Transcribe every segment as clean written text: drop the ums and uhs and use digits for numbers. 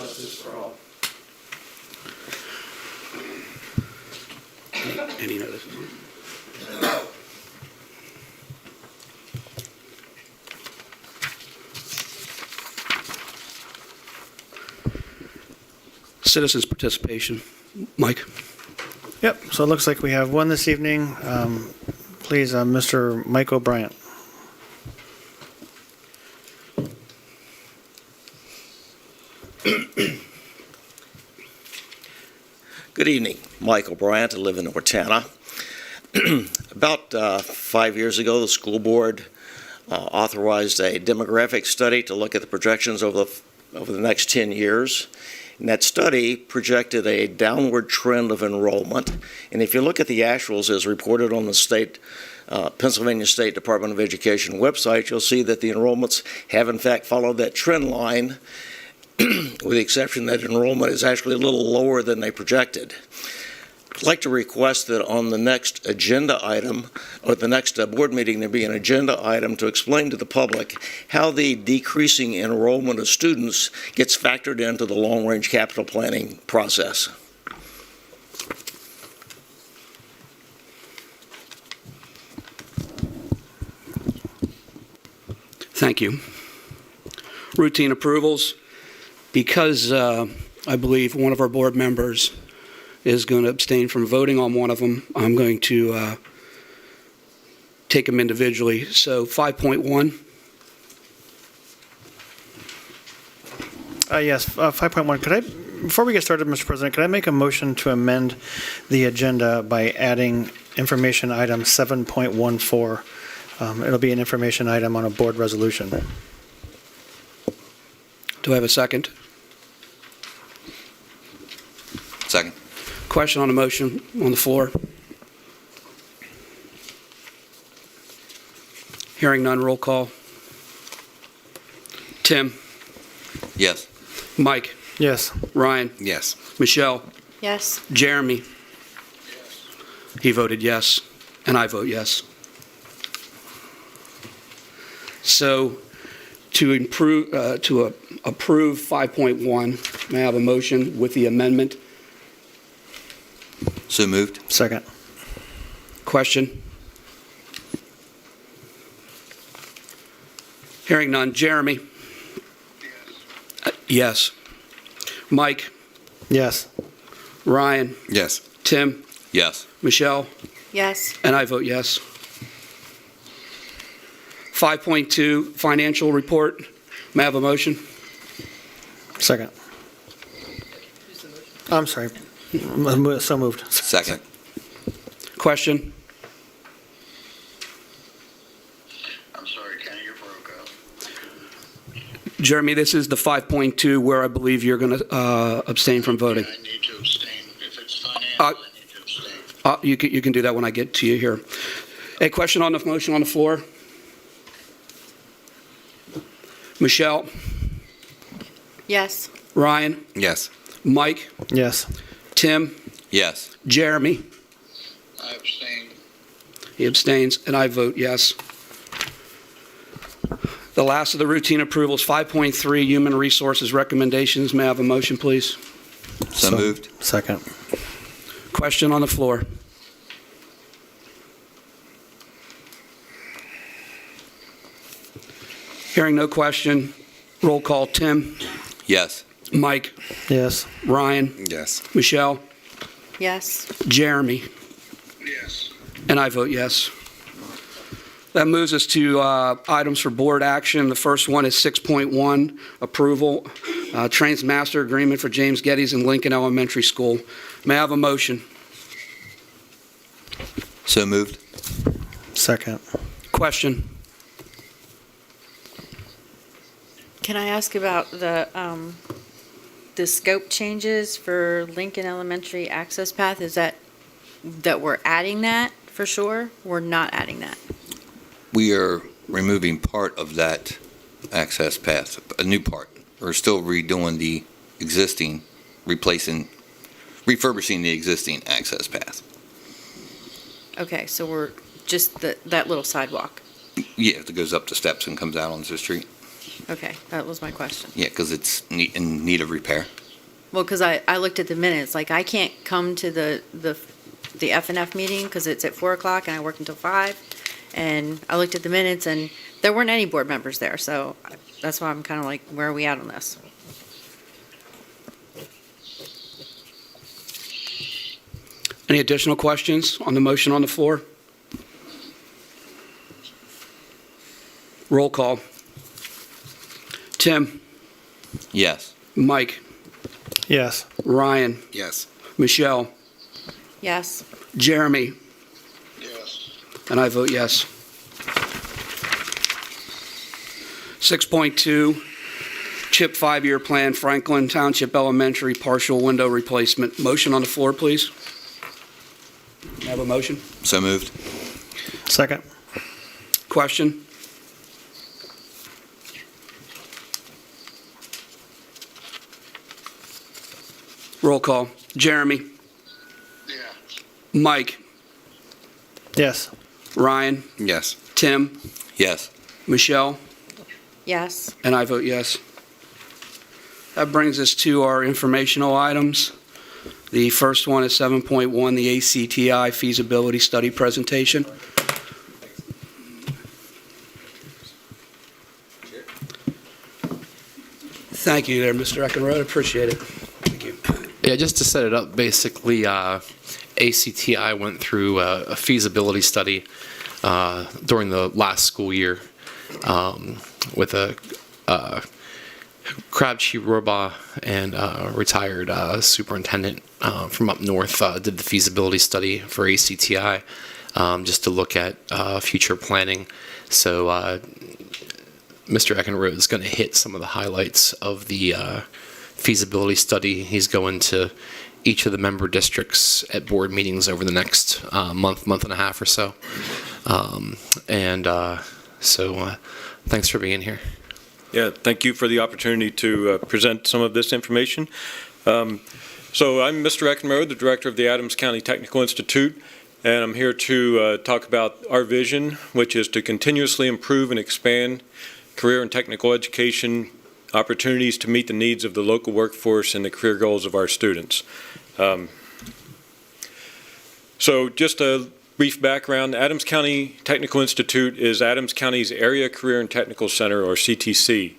justice for all. Any notice? Citizens' participation. Mike? Yep, so it looks like we have one this evening. Please, Mr. Mike O'Brien. Good evening. Michael Bryant. I live in Ortana. About 5 years ago, the school board authorized a demographic study to look at the projections over the next 10 years. And that study projected a downward trend of enrollment. And if you look at the actuals as reported on the Pennsylvania State Department of Education website, you'll see that the enrollments have in fact followed that trend line, with the exception that enrollment is actually a little lower than they projected. I'd like to request that on the next agenda item, or the next board meeting, there be an agenda item to explain to the public how the decreasing enrollment of students gets factored into the long-range capital planning process. Thank you. Routine approvals. Because I believe one of our board members is going to abstain from voting on one of them, I'm going to take them individually. So 5.1. Yes, 5.1. Could I, before we get started, Mr. President, could I make a motion to amend the agenda by adding information item 7.14? It'll be an information item on a board resolution. Do I have a second? Second. Question on the motion on the floor? Hearing none, roll call. Tim? Yes. Mike? Yes. Ryan? Yes. Michelle? Yes. Jeremy? He voted yes, and I vote yes. So to approve 5.1, may I have a motion with the amendment? So moved. Second. Question? Hearing none. Jeremy? Yes. Mike? Yes. Ryan? Yes. Tim? Yes. Michelle? Yes. And I vote yes. 5.2, financial report. May I have a motion? Second. I'm sorry. So moved. Second. Question? I'm sorry, Kenny, you broke up. Jeremy, this is the 5.2 where I believe you're going to abstain from voting. I need to abstain. If it's financial, I need to abstain. You can do that when I get to you here. A question on the motion on the floor? Michelle? Yes. Ryan? Yes. Mike? Yes. Tim? Yes. Jeremy? I abstain. He abstains, and I vote yes. The last of the routine approvals, 5.3, human resources recommendations. May I have a motion, please? So moved. Second. Question on the floor. Hearing no question, roll call. Tim? Yes. Mike? Yes. Ryan? Yes. Michelle? Yes. Jeremy? Yes. And I vote yes. That moves us to items for board action. The first one is 6.1, approval, Trains Master Agreement for James Geddes and Lincoln Elementary School. May I have a motion? So moved. Second. Question? Can I ask about the scope changes for Lincoln Elementary access path? Is that we're adding that for sure? We're not adding that? We are removing part of that access path, a new part. We're still redoing the existing, refurbishing the existing access path. Okay, so we're just that little sidewalk. Yeah, it goes up the steps and comes out onto the street. Okay, that was my question. Yeah, because it's in need of repair. Well, because I looked at the minutes, like I can't come to the F and F meeting because it's at 4 o'clock and I work until 5. And I looked at the minutes and there weren't any board members there, so that's why I'm kind of like, where are we at on this? Any additional questions on the motion on the floor? Roll call. Tim, Yes. Mike, Yes. Ryan, Yes. Michelle, Yes. Jeremy, Yes. and I vote yes. 6.2, CHIP 5-year plan, Franklin Township Elementary partial window replacement. Motion on the floor, please. May I have a motion? So moved. Second. Question? Roll call. Jeremy, Yeah. Mike, Yes. Ryan, Yes. Tim, Yes. Michelle, Yes. and I vote yes. That brings us to our informational items. The first one is 7.1, the ACTI feasibility study presentation. Thank you there, Mr. Eckenrode. Appreciate it. Thank you. Yeah, just to set it up, basically, ACTI went through a feasibility study during the last school year with a Crabtree Roba and retired superintendent from up north did the feasibility study for ACTI just to look at future planning. So Mr. Eckenrode is going to hit some of the highlights of the feasibility study. He's going to each of the member districts at board meetings over the next month and a half or so. So thanks for being here. Yeah, thank you for the opportunity to present some of this information. So I'm Mr. Eckenrode, the director of the Adams County Technical Institute, and I'm here to talk about our vision, which is to continuously improve and expand career and technical education opportunities to meet the needs of the local workforce and the career goals of our students. So just a brief background, Adams County Technical Institute is Adams County's Area Career and Technical Center, or CTC.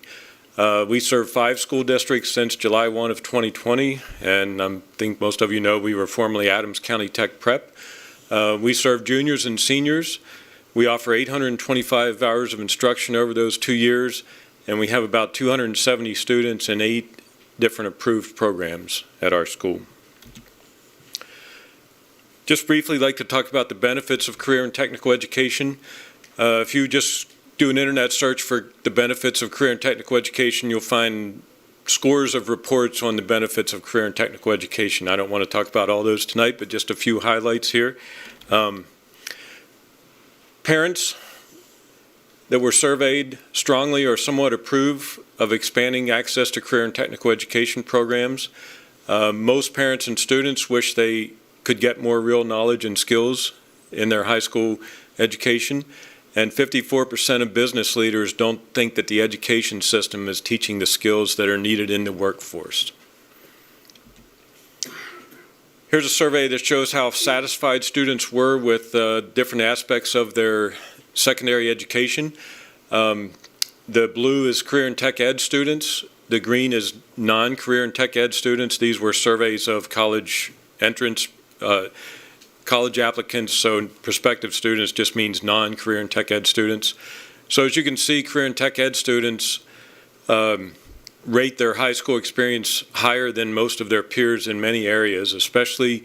We serve 5 school districts since July 1 of 2020, and I think most of you know we were formerly Adams County Tech Prep. We serve juniors and seniors. We offer 825 hours of instruction over those 2 years, and we have about 270 students in 8 different approved programs at our school. Just briefly like to talk about the benefits of career and technical education. If you just do an internet search for the benefits of career and technical education, you'll find scores of reports on the benefits of career and technical education. I don't want to talk about all those tonight, but just a few highlights here. Parents that were surveyed strongly or somewhat approve of expanding access to career and technical education programs. Most parents and students wish they could get more real knowledge and skills in their high school education, and 54% of business leaders don't think that the education system is teaching the skills that are needed in the workforce. Here's a survey that shows how satisfied students were with different aspects of their secondary education. The blue is career and tech ed students. The green is non-career and tech ed students. These were surveys of college entrance, college applicants, so prospective students just means non-career and tech ed students. So as you can see, career and tech ed students rate their high school experience higher than most of their peers in many areas, especially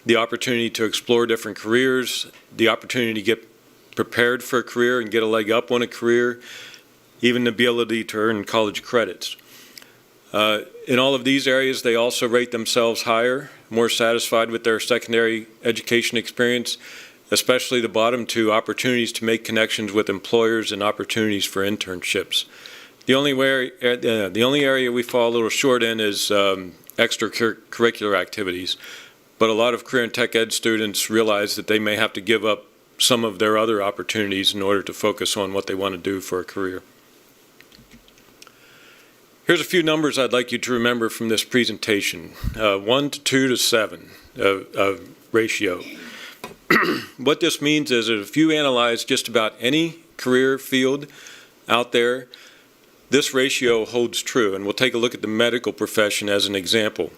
the opportunity to explore different careers, the opportunity to get prepared for a career and get a leg up on a career, even the ability to earn college credits. In all of these areas, they also rate themselves higher, more satisfied with their secondary education experience, especially the bottom 2, opportunities to make connections with employers and opportunities for internships. The only area we fall a little short in is extracurricular activities, but a lot of career and tech ed students realize that they may have to give up some of their other opportunities in order to focus on what they want to do for a career. Here's a few numbers I'd like you to remember from this presentation. 1 to 2 to 7 ratio. What this means is that if you analyze just about any career field out there, this ratio holds true, and we'll take a look at the medical profession as an example.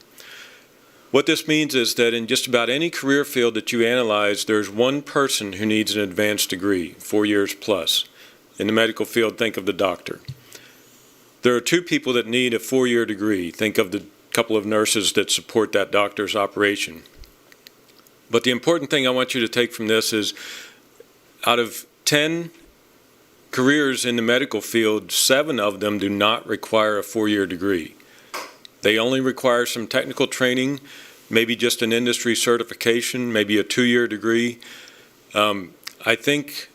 What this means is that in just about any career field that you analyze, there's one person who needs an advanced degree, 4 years plus. In the medical field, think of the doctor. There are 2 people that need a 4-year degree. Think of the couple of nurses that support that doctor's operation. But the important thing I want you to take from this is out of 10 careers in the medical field, 7 of them do not require a 4-year degree. They only require some technical training, maybe just an industry certification, maybe a 2-year degree. I think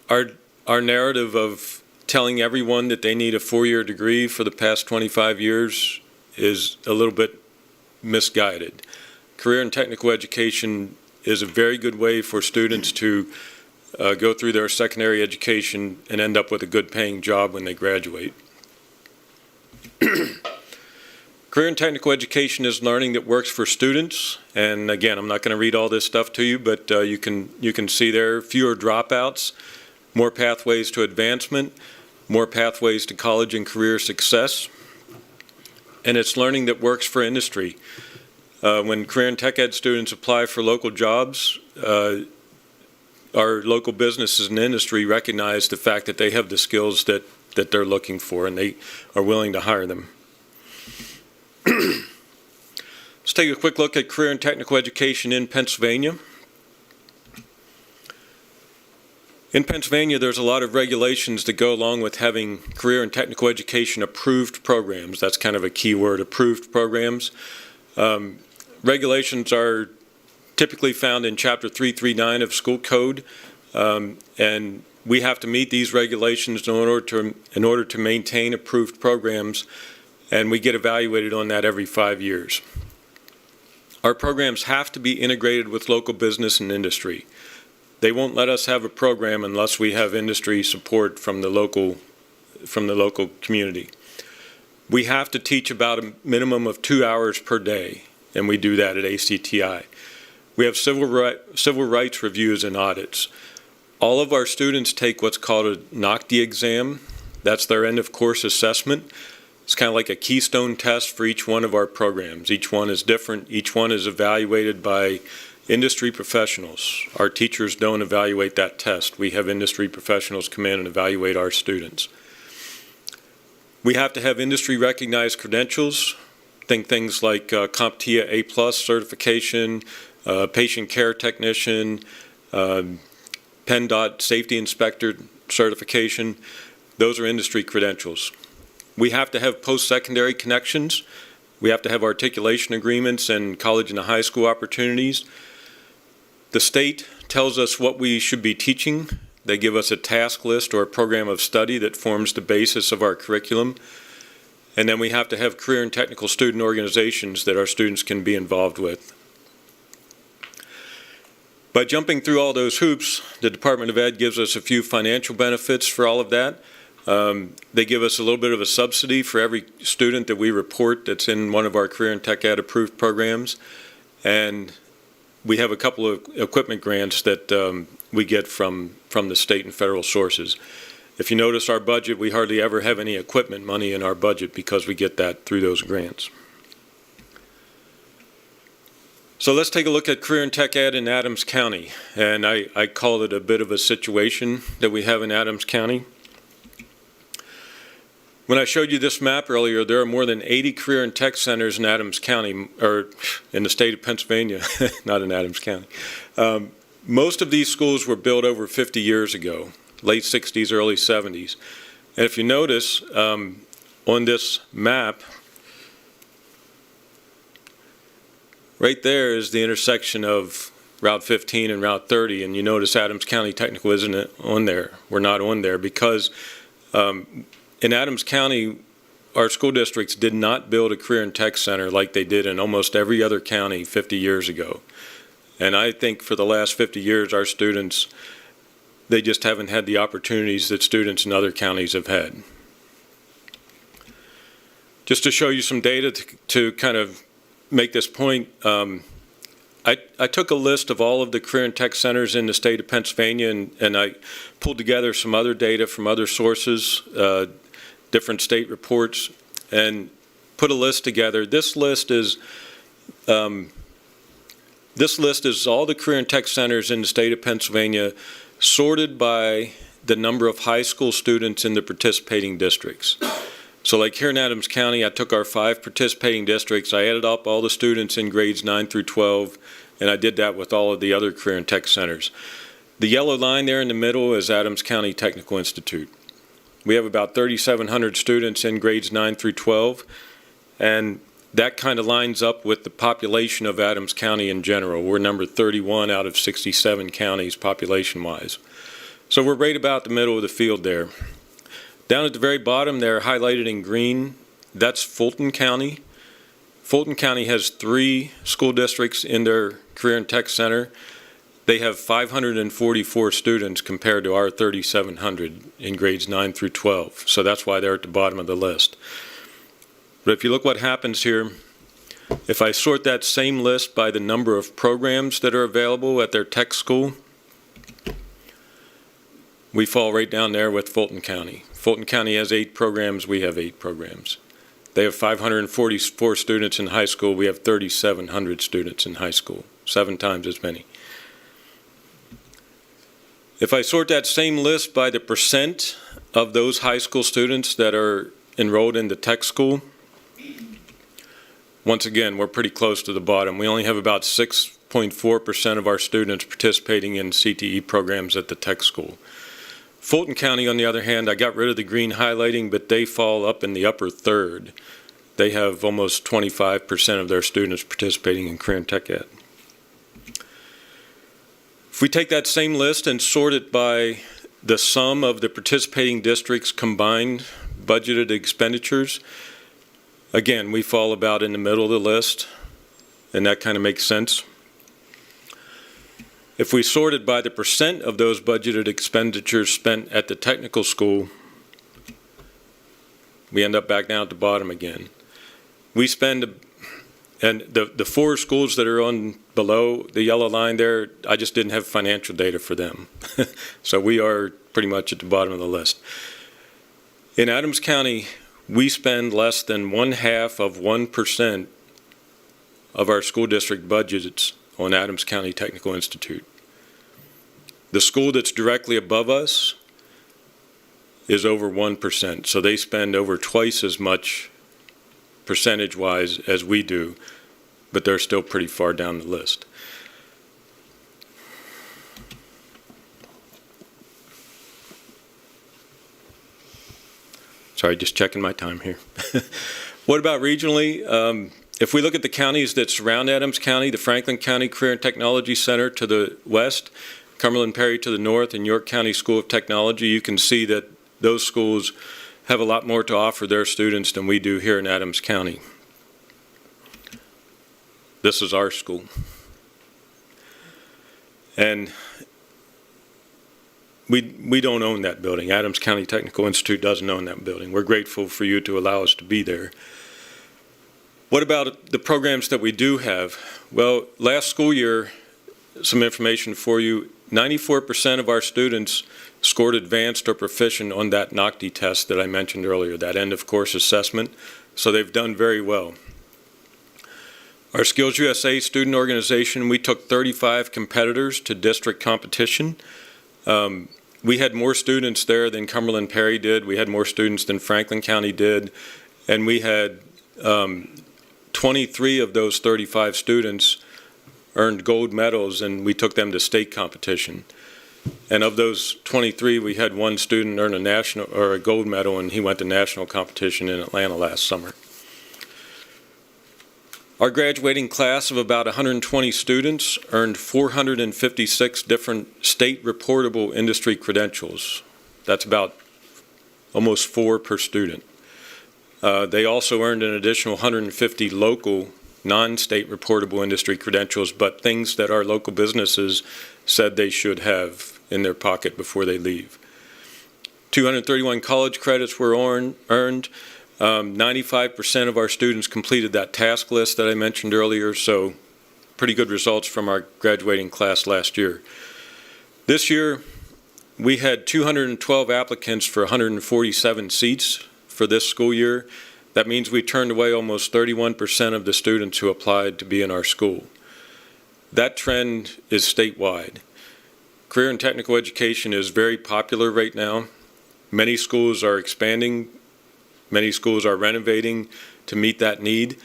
our narrative of telling everyone that they need a 4-year degree for the past 25 years is a little bit misguided. Career and technical education is a very good way for students to go through their secondary education and end up with a good paying job when they graduate. Career and technical education is learning that works for students. And again, I'm not going to read all this stuff to you, but you can see there fewer dropouts, more pathways to advancement, more pathways to college and career success. And it's learning that works for industry. When career and tech ed students apply for local jobs, our local businesses and industry recognize the fact that they have the skills that they're looking for, and they are willing to hire them. Let's take a quick look at career and technical education in Pennsylvania. In Pennsylvania, there's a lot of regulations that go along with having career and technical education approved programs. That's kind of a key word, approved programs. Regulations are typically found in Chapter 339 of School Code, and we have to meet these regulations in order to maintain approved programs, and we get evaluated on that every 5 years. Our programs have to be integrated with local business and industry. They won't let us have a program unless we have industry support from the local community. We have to teach about a minimum of 2 hours per day, and we do that at ACTI. We have civil rights reviews and audits. All of our students take what's called a NOCTI exam. That's their end of course assessment. It's kind of like a keystone test for each one of our programs. Each one is different. Each one is evaluated by industry professionals. Our teachers don't evaluate that test. We have industry professionals come in and evaluate our students. We have to have industry recognized credentials. Think things like CompTIA A+ certification, patient care technician, PennDOT safety inspector certification. Those are industry credentials. We have to have post-secondary connections. We have to have articulation agreements and college and high school opportunities. The state tells us what we should be teaching. They give us a task list or a program of study that forms the basis of our curriculum. And then we have to have career and technical student organizations that our students can be involved with. By jumping through all those hoops, the Department of Ed gives us a few financial benefits for all of that. They give us a little bit of a subsidy for every student that we report that's in one of our career and tech ed approved programs. And we have a couple of equipment grants that we get from the state and federal sources. If you notice our budget, we hardly ever have any equipment money in our budget because we get that through those grants. So let's take a look at career and tech ed in Adams County. And I call it a bit of a situation that we have in Adams County. When I showed you this map earlier, there are more than 80 career and tech centers in Adams County, or in the state of Pennsylvania, not in Adams County. Most of these schools were built over 50 years ago, late 60s, early 70s. And if you notice on this map, right there is the intersection of Route 15 and Route 30, and you notice Adams County Technical isn't on there. We're not on there because in Adams County, our school districts did not build a career and tech center like they did in almost every other county 50 years ago. And I think for the last 50 years, our students, they just haven't had the opportunities that students in other counties have had. Just to show you some data to kind of make this point, I took a list of all of the career and tech centers in the state of Pennsylvania, and I pulled together some other data from other sources, different state reports, and put a list together. This list is all the career and tech centers in the state of Pennsylvania, sorted by the number of high school students in the participating districts. So like here in Adams County, I took our 5 participating districts, I added up all the students in grades 9 through 12, and I did that with all of the other career and tech centers. The yellow line there in the middle is Adams County Technical Institute. We have about 3,700 students in grades 9 through 12, and that kind of lines up with the population of Adams County in general. We're number 31 out of 67 counties population-wise. So we're right about the middle of the field there. Down at the very bottom there, highlighted in green, that's Fulton County. Fulton County has 3 school districts in their Career and Tech Center. They have 544 students compared to our 3,700 in grades 9 through 12. So that's why they're at the bottom of the list. But if you look what happens here, if I sort that same list by the number of programs that are available at their tech school, we fall right down there with Fulton County. Fulton County has 8 programs, we have 8 programs. They have 544 students in high school, we have 3,700 students in high school, 7 times as many. If I sort that same list by the percent of those high school students that are enrolled in the tech school, once again, we're pretty close to the bottom. We only have about 6.4% of our students participating in CTE programs at the tech school. Fulton County, on the other hand, I got rid of the green highlighting, but they fall up in the upper third. They have almost 25% of their students participating in career and tech ed. If we take that same list and sort it by the sum of the participating districts' combined budgeted expenditures, again, we fall about in the middle of the list, and that kind of makes sense. If we sort it by the percent of those budgeted expenditures spent at the technical school, we end up back down at the bottom again. We spend, and the 4 schools that are on below the yellow line there, I just didn't have financial data for them. So we are pretty much at the bottom of the list. In Adams County, we spend less than 0.5% of our school district budgets on Adams County Technical Institute. The school that's directly above us is over 1%, so they spend over twice as much percentage-wise as we do, but they're still pretty far down the list. Sorry, just checking my time here. What about regionally? If we look at the counties that surround Adams County, the Franklin County Career and Technology Center to the west, Cumberland Perry to the north, and York County School of Technology, you can see that those schools have a lot more to offer their students than we do here in Adams County. This is our school. And we don't own that building. Adams County Technical Institute doesn't own that building. We're grateful for you to allow us to be there. What about the programs that we do have? Well, last school year, some information for you, 94% of our students scored advanced or proficient on that NOCTI test that I mentioned earlier, that end of course assessment, so they've done very well. Our Skills USA student organization, we took 35 competitors to district competition. We had more students there than Cumberland Perry did. We had more students than Franklin County did. And we had 23 of those 35 students earned gold medals, and we took them to state competition. And of those 23, we had 1 student earn a national or a gold medal, and he went to national competition in Atlanta last summer. Our graduating class of about 120 students earned 456 different state reportable industry credentials. That's about almost 4 per student. They also earned an additional 150 local non-state reportable industry credentials, but things that our local businesses said they should have in their pocket before they leave. 231 college credits were earned. 95% of our students completed that task list that I mentioned earlier, so pretty good results from our graduating class last year. This year, we had 212 applicants for 147 seats for this school year. That means we turned away almost 31% of the students who applied to be in our school. That trend is statewide. Career and technical education is very popular right now. Many schools are expanding. Many schools are renovating to meet that need.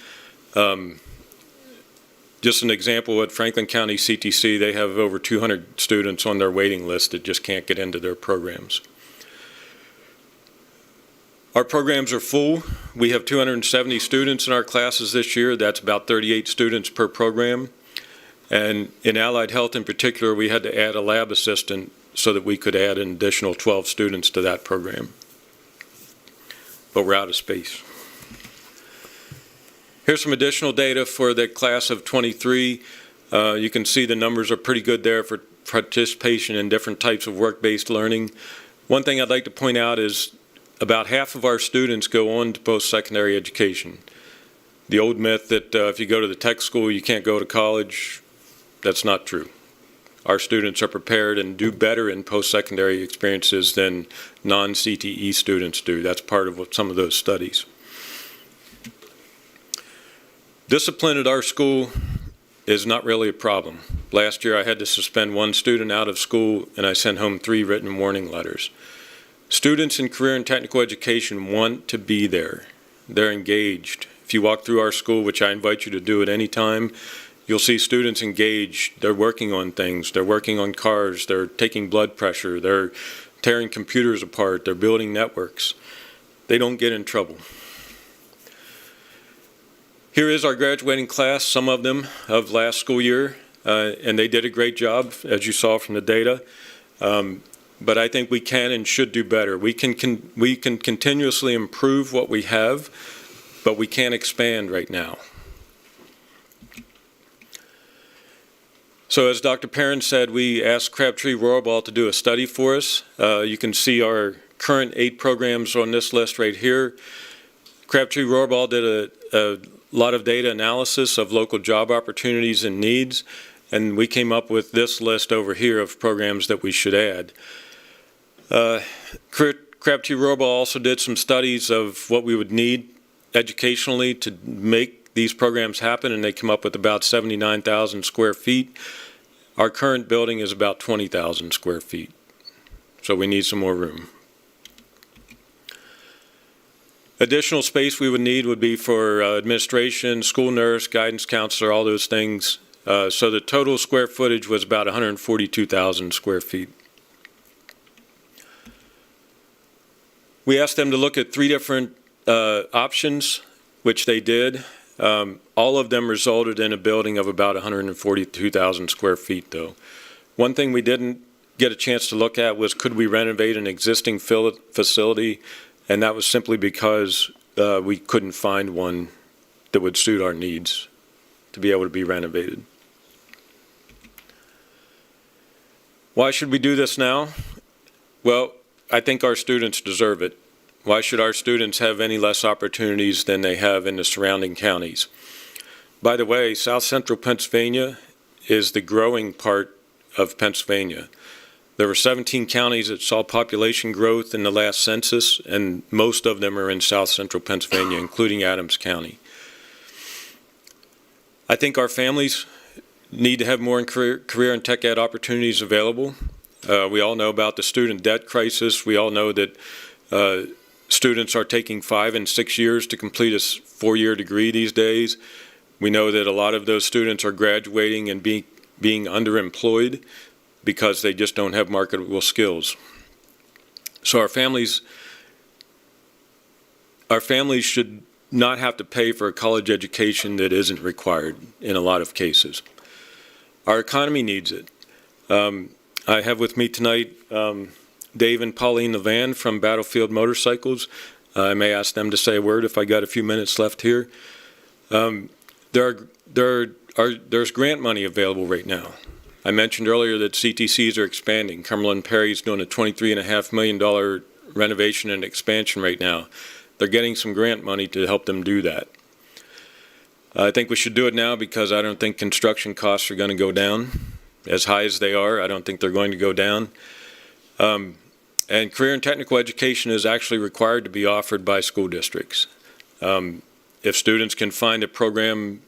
Just an example at Franklin County CTC, they have over 200 students on their waiting list that just can't get into their programs. Our programs are full. We have 270 students in our classes this year. That's about 38 students per program. And in allied health in particular, we had to add a lab assistant so that we could add an additional 12 students to that program. But we're out of space. Here's some additional data for the class of 23. You can see the numbers are pretty good there for participation in different types of work-based learning. One thing I'd like to point out is about half of our students go on to post-secondary education. The old myth that if you go to the tech school, you can't go to college, that's not true. Our students are prepared and do better in post-secondary experiences than non-CTE students do. That's part of what some of those studies. Discipline at our school is not really a problem. Last year I had to suspend one student out of school and I sent home 3 written warning letters. Students in career and technical education want to be there. They're engaged. If you walk through our school, which I invite you to do at any time, you'll see students engaged. They're working on things. They're working on cars. They're taking blood pressure. They're tearing computers apart. They're building networks. They don't get in trouble. Here is our graduating class, some of them of last school year, and they did a great job, as you saw from the data. But I think we can and should do better. We can continuously improve what we have, but we can't expand right now. So as Dr. Perrin said, we asked Crabtree Royalball to do a study for us. You can see our current 8 programs on this list right here. Crabtree Royalball did a lot of data analysis of local job opportunities and needs, and we came up with this list over here of programs that we should add. Crabtree Royalball also did some studies of what we would need educationally to make these programs happen, and they come up with about 79,000 square feet. Our current building is about 20,000 square feet, so we need some more room. Additional space we would need would be for administration, school nurse, guidance counselor, all those things. So the total square footage was about 142,000 square feet. We asked them to look at 3 different options, which they did. All of them resulted in a building of about 142,000 square feet, though. One thing we didn't get a chance to look at was, could we renovate an existing facility? And that was simply because we couldn't find one that would suit our needs to be able to be renovated. Why should we do this now? Well, I think our students deserve it. Why should our students have any less opportunities than they have in the surrounding counties? By the way, South Central Pennsylvania is the growing part of Pennsylvania. There were 17 counties that saw population growth in the last census, and most of them are in South Central Pennsylvania, including Adams County. I think our families need to have more career and tech ed opportunities available. We all know about the student debt crisis. We all know that students are taking 5 and 6 years to complete a 4-year degree these days. We know that a lot of those students are graduating and being underemployed because they just don't have marketable skills. So our families should not have to pay for a college education that isn't required in a lot of cases. Our economy needs it. I have with me tonight Dave and Pauline Levan from Battlefield Motorcycles. I may ask them to say a word if I got a few minutes left here. There's grant money available right now. I mentioned earlier that CTCs are expanding. Cumberland Perry is doing a $23.5 million renovation and expansion right now. they're getting some grant money to help them do that. I think we should do it now because I don't think construction costs are going to go down. As high as they are, I don't think they're going to go down. And career and technical education is actually required to be offered by school districts. If students can find a program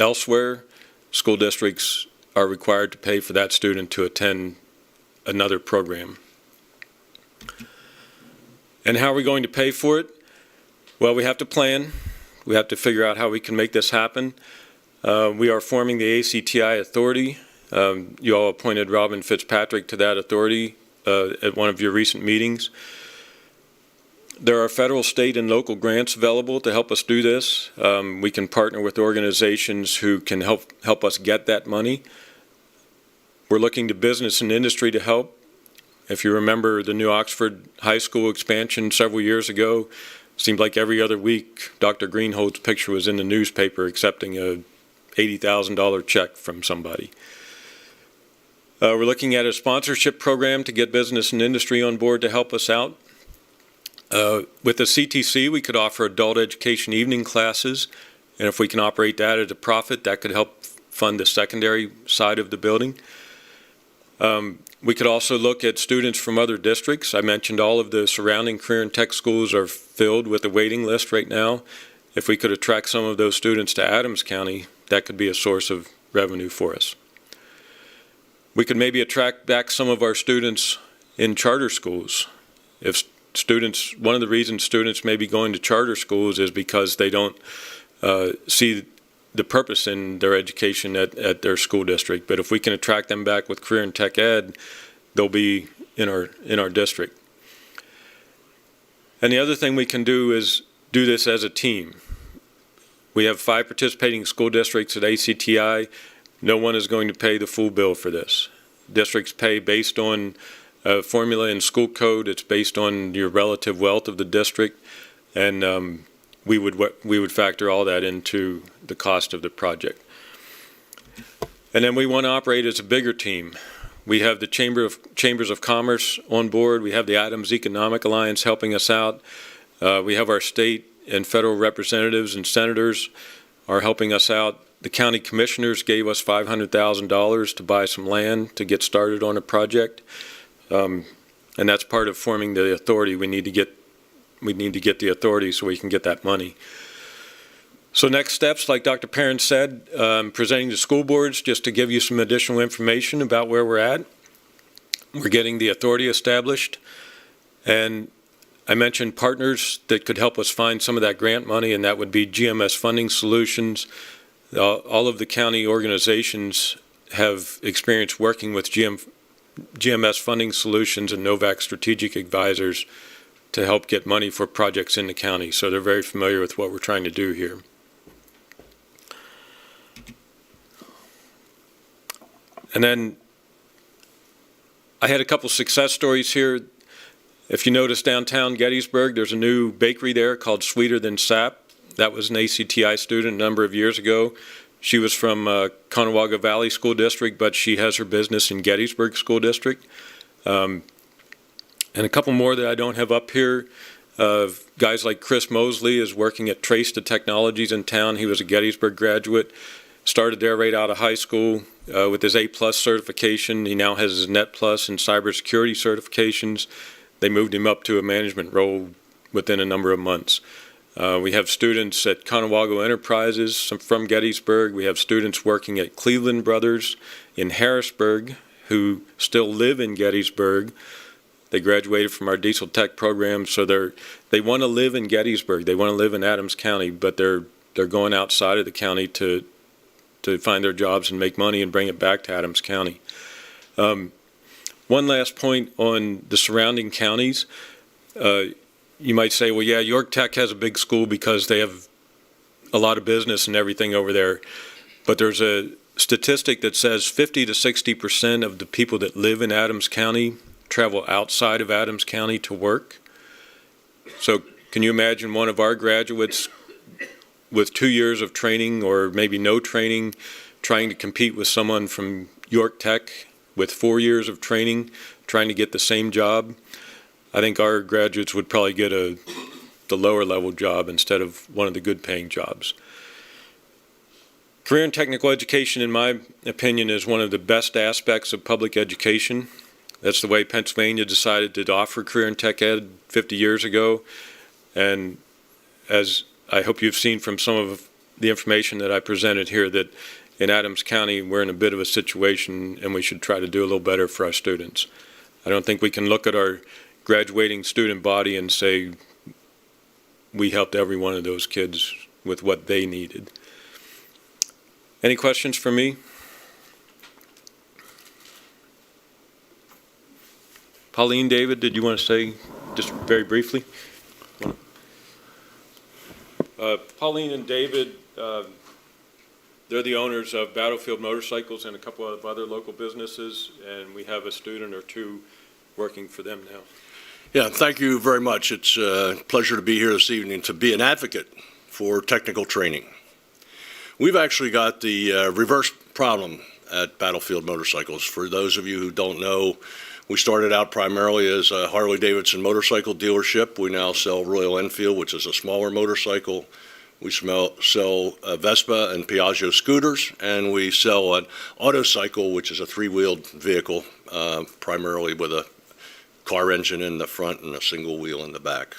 elsewhere, school districts are required to pay for that student to attend another program. And how are we going to pay for it? Well, we have to plan. We have to figure out how we can make this happen. We are forming the ACTI Authority. You all appointed Robin Fitzpatrick to that authority at one of your recent meetings. There are federal, state, and local grants available to help us do this. We can partner with organizations who can help us get that money. We're looking to business and industry to help. If you remember the new Oxford High School expansion several years ago, seemed like every other week Dr. Greenhold's picture was in the newspaper accepting a $80,000 check from somebody. We're looking at a sponsorship program to get business and industry on board to help us out. With the CTC, we could offer adult education evening classes, and if we can operate that at a profit, that could help fund the secondary side of the building. We could also look at students from other districts. I mentioned all of the surrounding career and tech schools are filled with a waiting list right now. If we could attract some of those students to Adams County, that could be a source of revenue for us. We could maybe attract back some of our students in charter schools. If students, one of the reasons students may be going to charter schools is because they don't see the purpose in their education at their school district. But if we can attract them back with career and tech ed, they'll be in our district. And the other thing we can do is do this as a team. We have 5 participating school districts at ACTI. No one is going to pay the full bill for this. Districts pay based on a formula in school code. It's based on your relative wealth of the district, and we would factor all that into the cost of the project. And then we want to operate as a bigger team. We have the Chambers of Commerce on board. We have the Adams Economic Alliance helping us out. We have our state and federal representatives and senators are helping us out. The county commissioners gave us $500,000 to buy some land to get started on a project. And that's part of forming the authority. We need to get the authority so we can get that money. So next steps, like Dr. Perrin said, presenting to school boards just to give you some additional information about where we're at. We're getting the authority established. And I mentioned partners that could help us find some of that grant money, and that would be GMS Funding Solutions. All of the county organizations have experience working with GMS Funding Solutions and Novak Strategic Advisors to help get money for projects in the county. So they're very familiar with what we're trying to do here. And then I had a couple success stories here. If you notice downtown Gettysburg, there's a new bakery there called Sweeter Than Sap. That was an ACTI student a number of years ago. She was from Conewago Valley School District, but she has her business in Gettysburg School District. And a couple more that I don't have up here. Guys like Chris Mosley is working at Trace to Technologies in town. He was a Gettysburg graduate. Started there right out of high school with his A+ certification. He now has his Net Plus and cybersecurity certifications. They moved him up to a management role within a number of months. We have students at Conewago Enterprises from Gettysburg. We have students working at Cleveland Brothers in Harrisburg who still live in Gettysburg. They graduated from our diesel tech program, so they want to live in Gettysburg. They want to live in Adams County, but they're going outside of the county to find their jobs and make money and bring it back to Adams County. One last point on the surrounding counties. You might say, well, yeah, York Tech has a big school because they have a lot of business and everything over there. But there's a statistic that says 50 to 60% of the people that live in Adams County travel outside of Adams County to work. So can you imagine one of our graduates with 2 years of training or maybe no training trying to compete with someone from York Tech with 4 years of training trying to get the same job? I think our graduates would probably get the lower level job instead of one of the good paying jobs. Career and technical education, in my opinion, is one of the best aspects of public education. That's the way Pennsylvania decided to offer career and tech ed 50 years ago. And as I hope you've seen from some of the information that I presented here, that in Adams County, we're in a bit of a situation and we should try to do a little better for our students. I don't think we can look at our graduating student body and say we helped every one of those kids with what they needed. Any questions for me? Pauline, David, did you want to say just very briefly? Pauline and David, they're the owners of Battlefield Motorcycles and a couple of other local businesses, and we have a student or two working for them now. Yeah, thank you very much. It's a pleasure to be here this evening to be an advocate for technical training. We've actually got the reverse problem at Battlefield Motorcycles. For those of you who don't know, we started out primarily as a Harley-Davidson motorcycle dealership. We now sell Royal Enfield, which is a smaller motorcycle. We sell Vespa and Piaggio scooters, and we sell an autocycle, which is a three-wheeled vehicle, primarily with a car engine in the front and a single wheel in the back.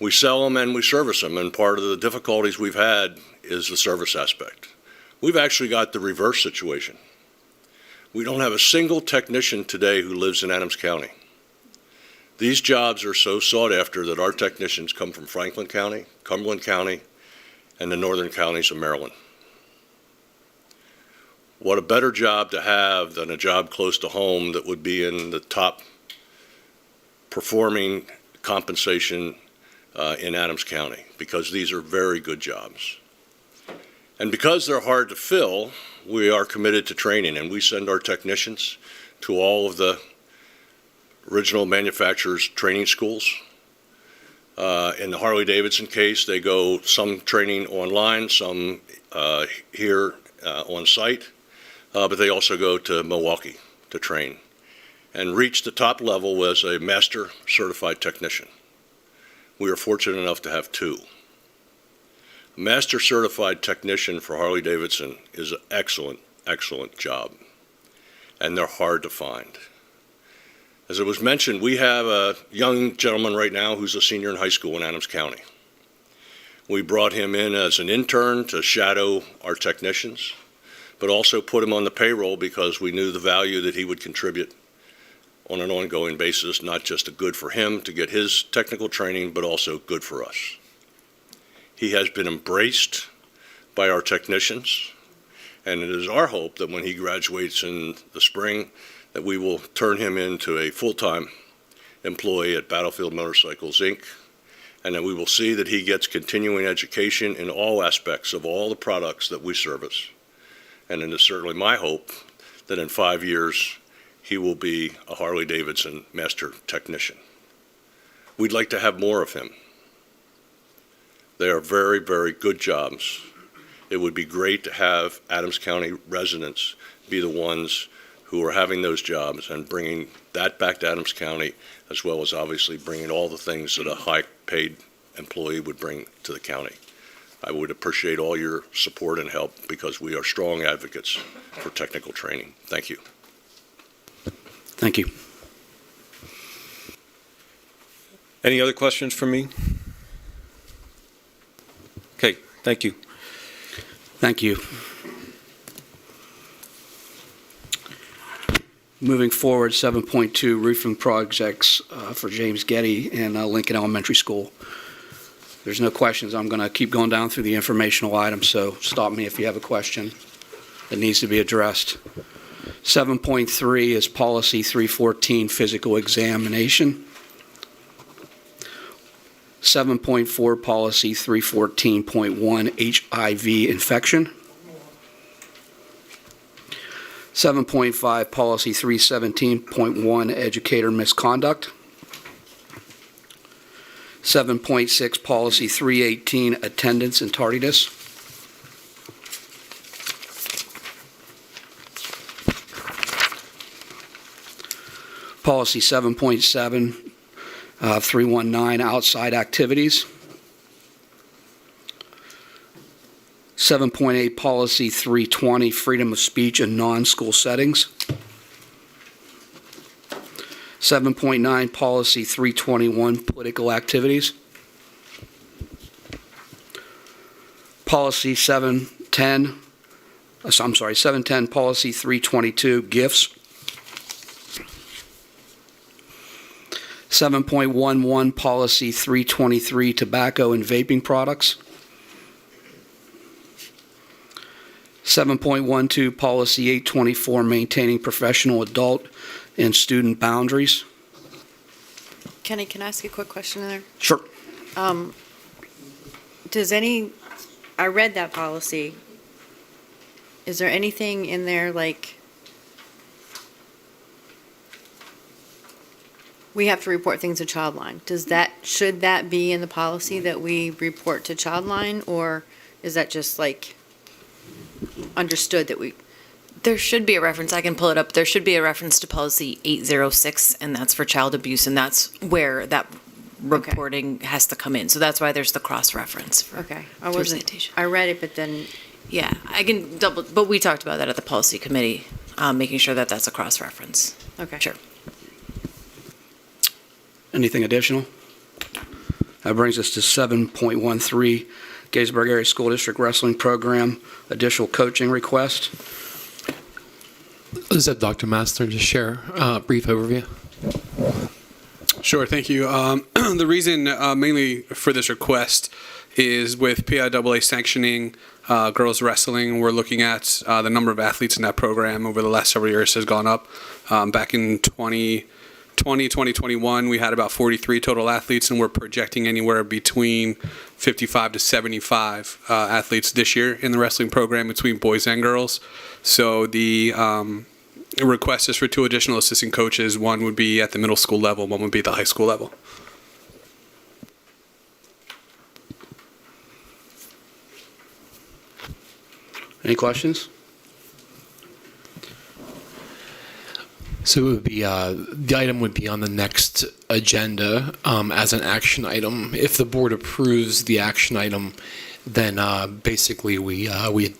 We sell them and we service them, and part of the difficulties we've had is the service aspect. We've actually got the reverse situation. We don't have a single technician today who lives in Adams County. These jobs are so sought after that our technicians come from Franklin County, Cumberland County, and the northern counties of Maryland. What a better job to have than a job close to home that would be in the top performing compensation in Adams County, because these are very good jobs. And because they're hard to fill, we are committed to training, and we send our technicians to all of the original manufacturers' training schools. In the Harley-Davidson case, they go some training online, some here on site, but they also go to Milwaukee to train and reach the top level as a master certified technician. We are fortunate enough to have two. A master certified technician for Harley-Davidson is an excellent, excellent job, and they're hard to find. As it was mentioned, we have a young gentleman right now who's a senior in high school in Adams County. We brought him in as an intern to shadow our technicians, but also put him on the payroll because we knew the value that he would contribute on an ongoing basis, not just a good for him to get his technical training, but also good for us. He has been embraced by our technicians, and it is our hope that when he graduates in the spring, that we will turn him into a full-time employee at Battlefield Motorcycles, Inc., and that we will see that he gets continuing education in all aspects of all the products that we service. And it is certainly my hope that in 5 years, he will be a Harley-Davidson master technician. We'd like to have more of him. They are very, very good jobs. It would be great to have Adams County residents be the ones who are having those jobs and bringing that back to Adams County, as well as obviously bringing all the things that a high-paid employee would bring to the county. I would appreciate all your support and help because we are strong advocates for technical training. Thank you. Thank you. Any other questions for me? Okay, thank you. Thank you. Moving forward, 7.2 roofing projects for James Getty and Lincoln Elementary School. There's no questions. I'm going to keep going down through the informational items, so stop me if you have a question that needs to be addressed. 7.3 is Policy 314, physical examination. 7.4, Policy 314.1, HIV infection. 7.5, Policy 317.1, educator misconduct. 7.6, Policy 318, attendance and tardiness. Policy 7.7, 319, outside activities. 7.8, policy 320, freedom of speech in non-school settings. 7.9, policy 321, political activities. Policy 710, 710, policy 322, gifts. 7.11, policy 323, tobacco and vaping products. 7.12, policy 824, maintaining professional adult and student boundaries. Kenny, can I ask you a quick question there? Sure. I read that policy. Is there anything in there like, we have to report things to Childline? Should that be in the policy that we report to Childline, or is that just like understood that we? There should be a reference, I can pull it up, there should be a reference to policy 806, and that's for child abuse, and that's where that reporting has to come in. So that's why there's the cross-reference for Okay, citation. I read it, but then, Yeah, I can but we talked about that at the policy committee, making sure that that's a cross-reference. okay. Sure. Anything additional? That brings us to 7.13, Gettysburg Area School District Wrestling Program, additional coaching request. Is that Dr. Master just share a brief overview? Sure, thank you. The reason mainly for this request is with PIAA sanctioning girls wrestling. We're looking at the number of athletes in that program over the last several years has gone up. Back in 2021, we had about 43 total athletes, and we're projecting anywhere between 55 to 75 athletes this year in the wrestling program between boys and girls. So the request is for 2 additional assistant coaches. One would be at the middle school level, one would be at the high school level. Any questions? So it would be the item would be on the next agenda as an action item. If the board approves the action item, then basically we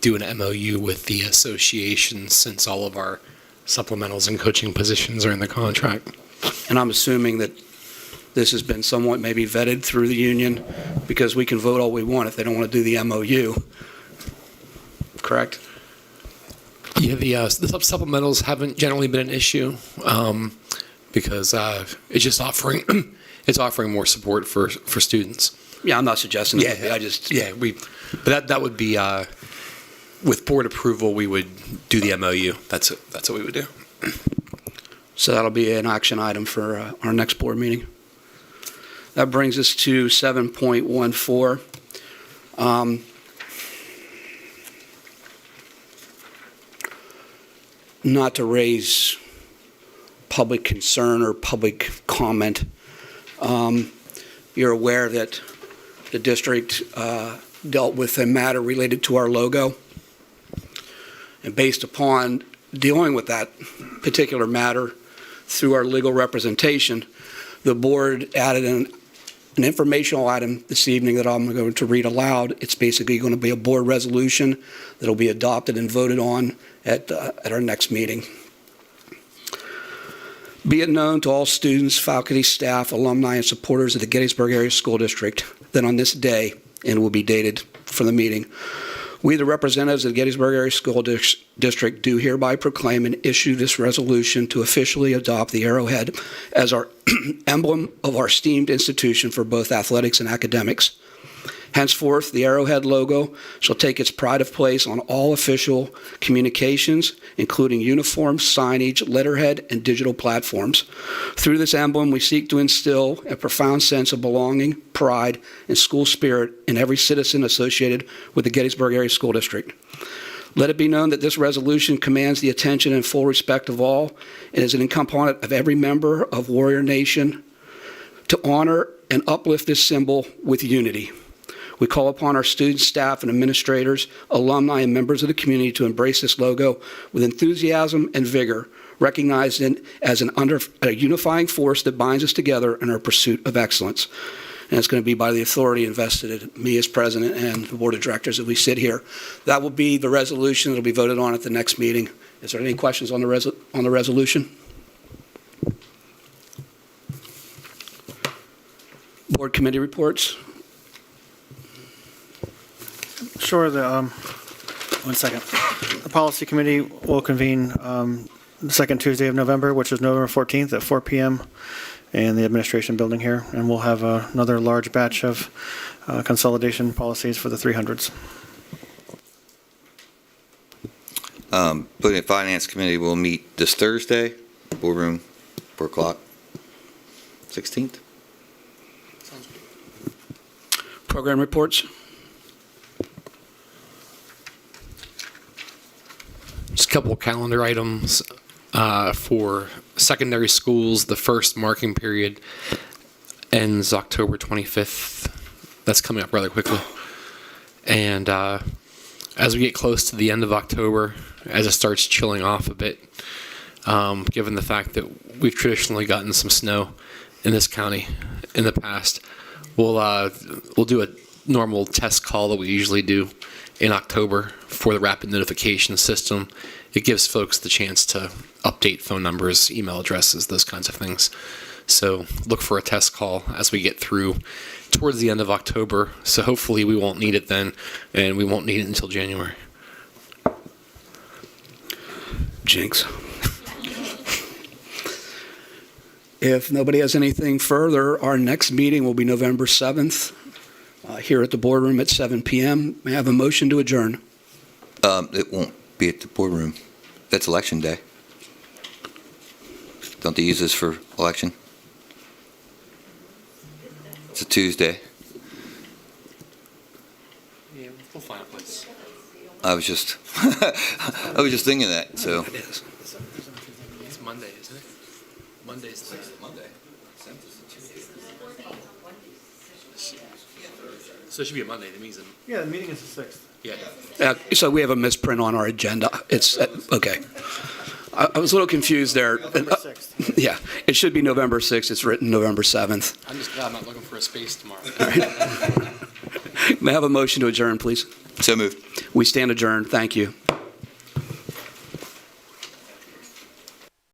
do an MOU with the association, since all of our supplementals and coaching positions are in the contract. And I'm assuming that this has been somewhat maybe vetted through the union, because we can vote all we want if they don't want to do the MOU. Correct? Yeah, the supplementals haven't generally been an issue because it's just offering more support for students. Yeah, I'm not suggesting that. But that would be with board approval, we would do the MOU. That's what we would do. So that'll be an action item for our next board meeting. That brings us to 7.14. Not to raise public concern or public comment, you're aware that the district dealt with a matter related to our logo. And based upon dealing with that particular matter through our legal representation, the board added an informational item this evening that I'm going to read aloud. It's basically going to be a board resolution that will be adopted and voted on at our next meeting. Be it known to all students, faculty, staff, alumni, and supporters of the Gettysburg Area School District that on this day, and will be dated for the meeting, we, the representatives of the Gettysburg Area School District, do hereby proclaim and issue this resolution to officially adopt the arrowhead as our emblem of our esteemed institution for both athletics and academics. Henceforth, the arrowhead logo shall take its pride of place on all official communications, including uniforms, signage, letterhead, and digital platforms. Through this emblem, we seek to instill a profound sense of belonging, pride, and school spirit in every citizen associated with the Gettysburg Area School District. Let it be known that this resolution commands the attention and full respect of all, and is an component of every member of Warrior Nation to honor and uplift this symbol with unity. We call upon our students, staff, and administrators, alumni, and members of the community to embrace this logo with enthusiasm and vigor, recognized as a unifying force that binds us together in our pursuit of excellence. And it's going to be by the authority invested in me as president and the board of directors as we sit here. That will be the resolution that will be voted on at the next meeting. Is there any questions on the resolution? Board committee reports. Sure, one second. The policy committee will convene the second Tuesday of November, which is November 14th at 4 p.m. in the administration building here, and we'll have another large batch of consolidation policies for the 300s. Budget and Finance Committee will meet this Thursday, boardroom, 4 o'clock, 16th. Program reports. Just a couple of calendar items for secondary schools. The first marking period ends October 25th. That's coming up rather quickly. And as we get close to the end of October, as it starts chilling off a bit, given the fact that we've traditionally gotten some snow in this county in the past, we'll do a normal test call that we usually do in October for the rapid notification system. It gives folks the chance to update phone numbers, email addresses, those kinds of things. So look for a test call as we get through towards the end of October. So hopefully we won't need it then, and we won't need it until January. Jinx. If nobody has anything further, our next meeting will be November 7th here at the boardroom at 7 p.m. May I have a motion to adjourn? It won't be at the boardroom. That's election day. Don't they use this for election? It's a Tuesday. Yeah, we'll find a place. I was just thinking that, so. It is. It's Monday, isn't it? Monday's Monday. So it should be a Monday. That means Yeah, the meeting is the 6th. yeah. So we have a misprint on our agenda. It's, okay. I was a little confused there. November 6th. Yeah, it should be November 6th. It's written November 7th. I'm just glad I'm not looking for a space tomorrow. May I have a motion to adjourn, please? So moved. We stand adjourned. Thank you.